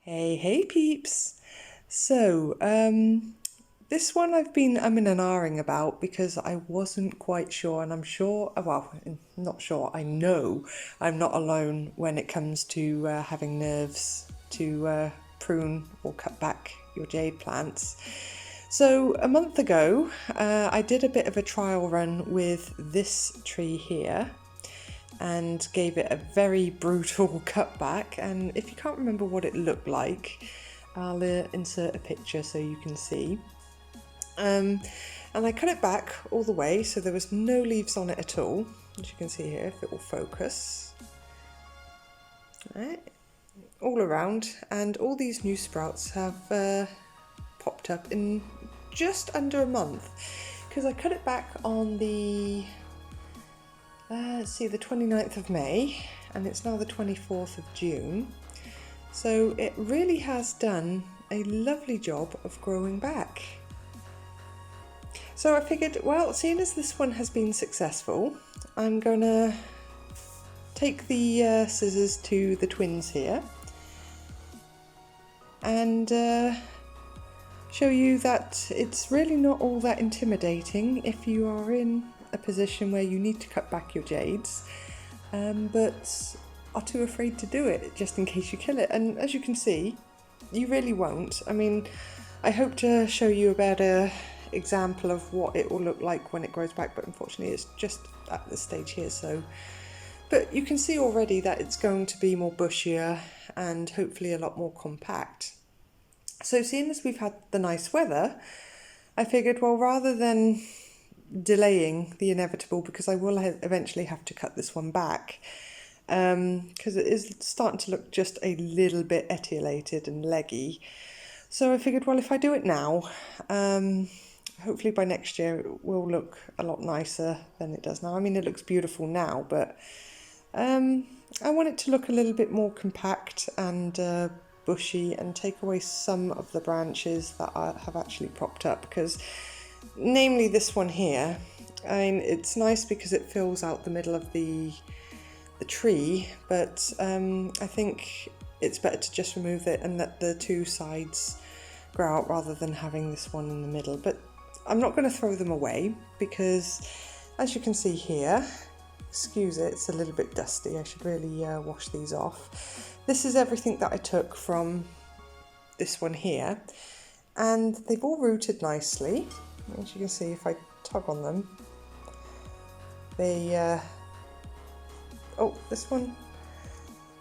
Hey peeps! So, this one I've been umming and ahhing about because I wasn't quite sure, and I'm sure, well, not sure, I know I'm not alone when it comes to having nerves to prune or cut back your jade plants. So, a month ago, I did a bit of a trial run with this tree here and gave it a very brutal cutback. And if you can't remember what it looked like, I'll insert a picture so you can see. And I cut it back all the way so there was no leaves on it at all, as you can see here if it will focus. Right, all around, and all these new sprouts have popped up in just under a month because I cut it back on the the 29th of May, and it's now the 24th of June. So it really has done a lovely job of growing back. So I figured, well, seeing as this one has been successful, I'm gonna take the scissors to the twins here and show you that it's really not all that intimidating if you are in a position where you need to cut back your jades, but are too afraid to do it just in case you kill it. And as you can see, you really won't. I mean, I hope to show you a better example of what it will look like when it grows back, but unfortunately it's just at this stage here. So, but you can see already that it's going to be more bushier and hopefully a lot more compact. So seeing as we've had the nice weather, I figured, well, rather than delaying the inevitable, because I will eventually have to cut this one back, because it is starting to look just a little bit etiolated and leggy. So I figured, well, if I do it now, hopefully by next year it will look a lot nicer than it does now. I mean, it looks beautiful now, but I want it to look a little bit more compact and bushy, and take away some of the branches that have actually propped up, because namely this one here, I mean, it's nice because it fills out the middle of the tree, but I think it's better to just remove it and let the two sides grow out rather than having this one in the middle. But I'm not going to throw them away because, as you can see here, excuse it, it's a little bit dusty. I should really wash these off. This is everything that I took from this one here, and they've all rooted nicely. As you can see, if I tug on them, they oh, this one,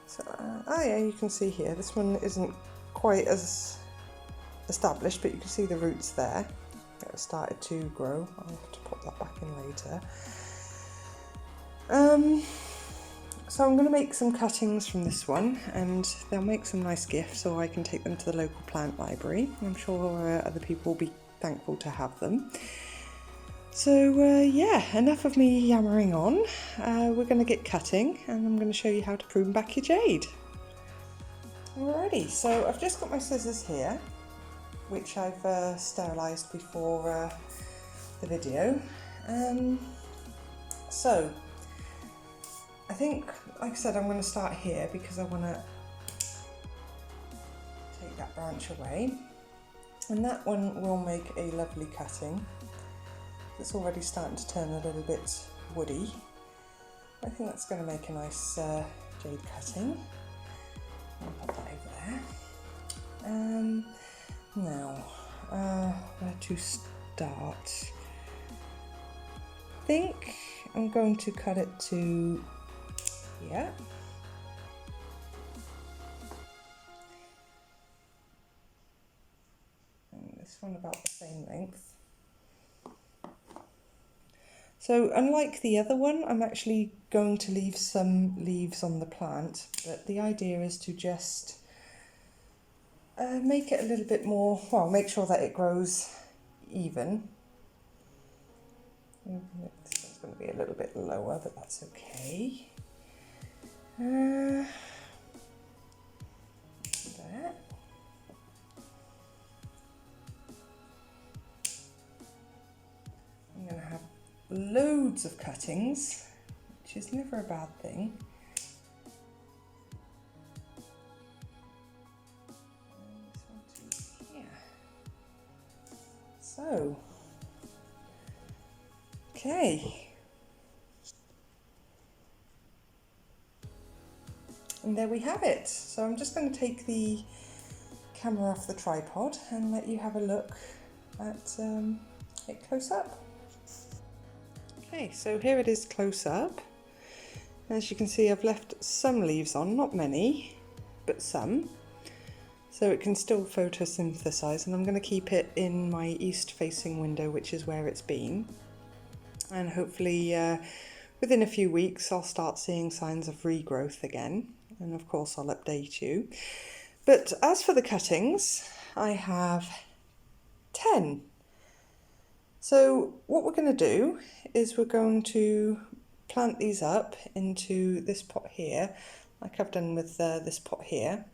so, oh yeah, you can see here, this one isn't quite as established, but you can see the roots there that have started to grow. I'll have to pop that back in later. So I'm going to make some cuttings from this one, and they'll make some nice gifts, so I can take them to the local plant library. I'm sure other people will be thankful to have them. So yeah, enough of me yammering on. We're going to get cutting, and I'm going to show you how to prune back your jade. Alrighty, so I've just got my scissors here, which I've sterilised before the video. So I think, like I said, I'm going to start here because I want to take that branch away, and that one will make a lovely cutting. It's already starting to turn a little bit woody. I think that's going to make a nice jade cutting. I'll put that over there. Now, where to start? I think I'm going to cut it to here. And this one about the same length. So unlike the other one, I'm actually going to leave some leaves on the plant, but the idea is to just make it a little bit more, well, make sure that it grows even. This one's going to be a little bit lower, but that's okay. There. I'm going to have loads of cuttings, which is never a bad thing. So, okay. And there we have it. So I'm just going to take the camera off the tripod and let you have a look at it close up. Okay, so here it is close up. As you can see, I've left some leaves on, not many, but some. So it can still photosynthesize, and I'm going to keep it in my east facing window, which is where it's been. And hopefully within a few weeks I'll start seeing signs of regrowth again, and of course I'll update you. But as for the cuttings, I have 10. So what we're going to do is we're going to plant these up into this pot here, like I've done with this pot here.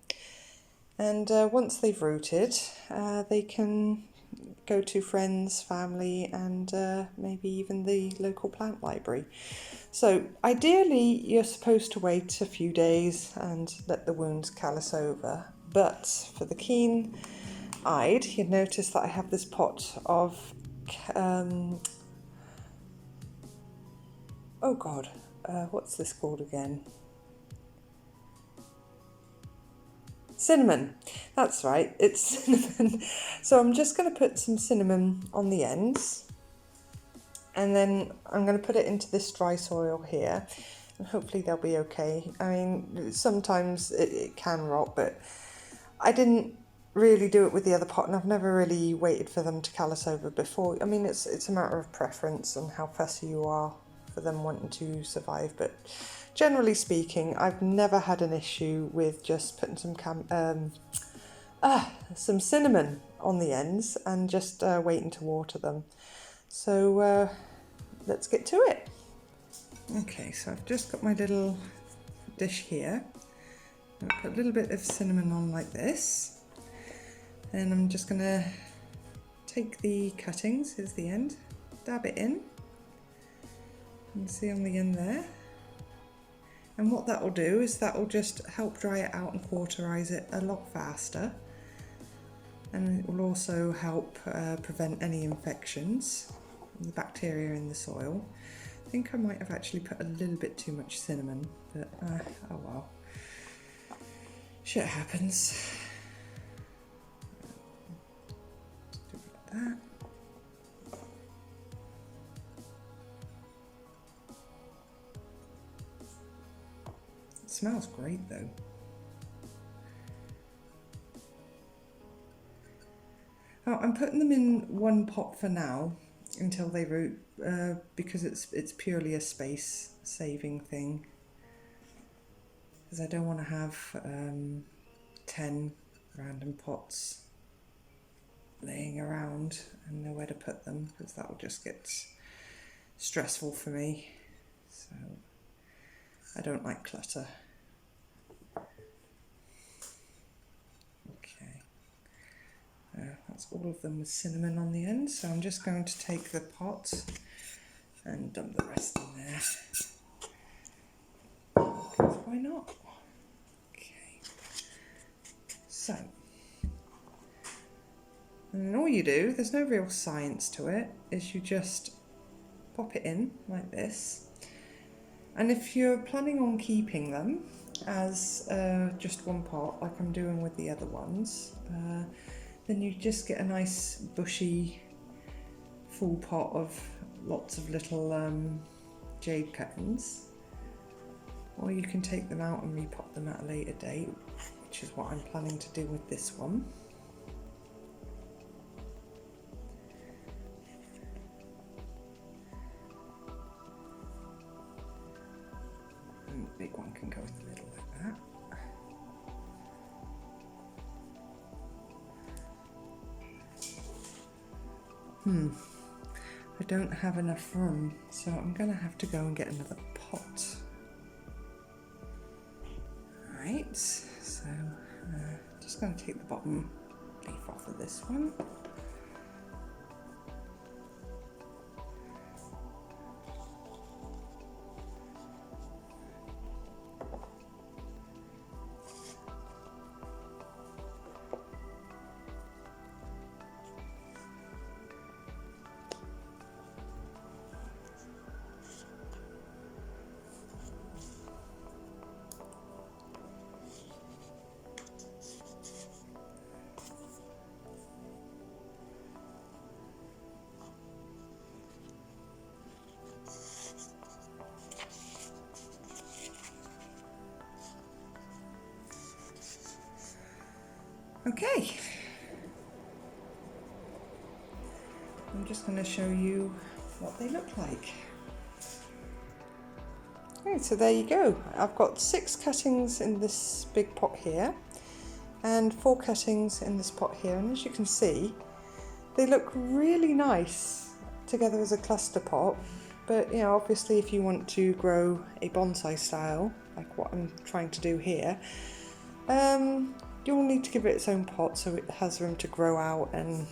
And once they've rooted, they can go to friends, family, and maybe even the local plant library. So ideally you're supposed to wait a few days and let the wounds callus over. But for the keen-eyed, you'd notice that I have this pot of oh god, what's this called again? Cinnamon, that's right, it's cinnamon. So I'm just going to put some cinnamon on the ends, and then I'm going to put it into this dry soil here, and hopefully they'll be okay. I mean, sometimes it can rot, but I didn't really do it with the other pot, and I've never really waited for them to callus over before. I mean, it's a matter of preference and how fussy you are for them wanting to survive, but generally speaking, I've never had an issue with just putting some cinnamon on the ends and just waiting to water them. So let's get to it. Okay, so I've just got my little dish here. I'll put a little bit of cinnamon on like this. Then I'm just going to take the cuttings, here's the end, dab it in. You can see on the end there. And what that will do is that will just help dry it out and cauterize it a lot faster. And it will also help prevent any infections, the bacteria in the soil. I think I might have actually put a little bit too much cinnamon, but oh well. Shit happens. Just do it like that. It smells great though. Oh, I'm putting them in one pot for now until they root, because it's purely a space saving thing. Because I don't want to have 10 random pots laying around and nowhere to put them, because that will just get stressful for me. So I don't like clutter. Okay, that's all of them with cinnamon on the end, so I'm just going to take the pot and dump the rest in there. Because why not? Okay, so, and then all you do, there's no real science to it, is you just pop it in like this. And if you're planning on keeping them as just one pot, like I'm doing with the other ones, then you just get a nice bushy full pot of lots of little jade cuttings. Or you can take them out and repot them at a later date, which is what I'm planning to do with this one. And the big one can go in the middle like that. I don't have enough room, so I'm going to have to go and get another pot. Right, so just going to take the bottom leaf off of this one. Okay, I'm just going to show you what they look like. Okay, so there you go. I've got 6 cuttings in this big pot here and 4 cuttings in this pot here, and as you can see they look really nice together as a cluster pot. But you know, obviously if you want to grow a bonsai style like what I'm trying to do here, you'll need to give it its own pot so it has room to grow out and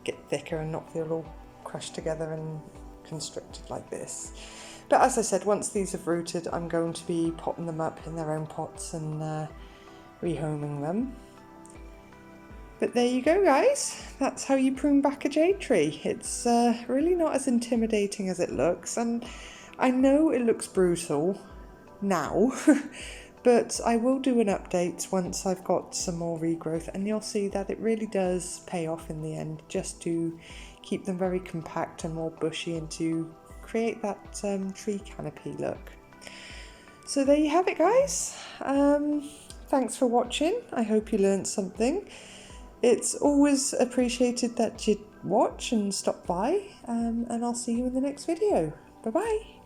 get thicker and not feel all crushed together and constricted like this. But as I said, once these have rooted, I'm going to be potting them up in their own pots and rehoming them. But there you go, guys. That's how you prune back a jade tree. It's really not as intimidating as it looks, and I know it looks brutal now, but I will do an update once I've got some more regrowth, and you'll see that it really does pay off in the end, just to keep them very compact and more bushy and to create that tree canopy look. So there you have it, guys. Thanks for watching. I hope you learned something. It's always appreciated that you watch and stop by, and I'll see you in the next video. Bye bye.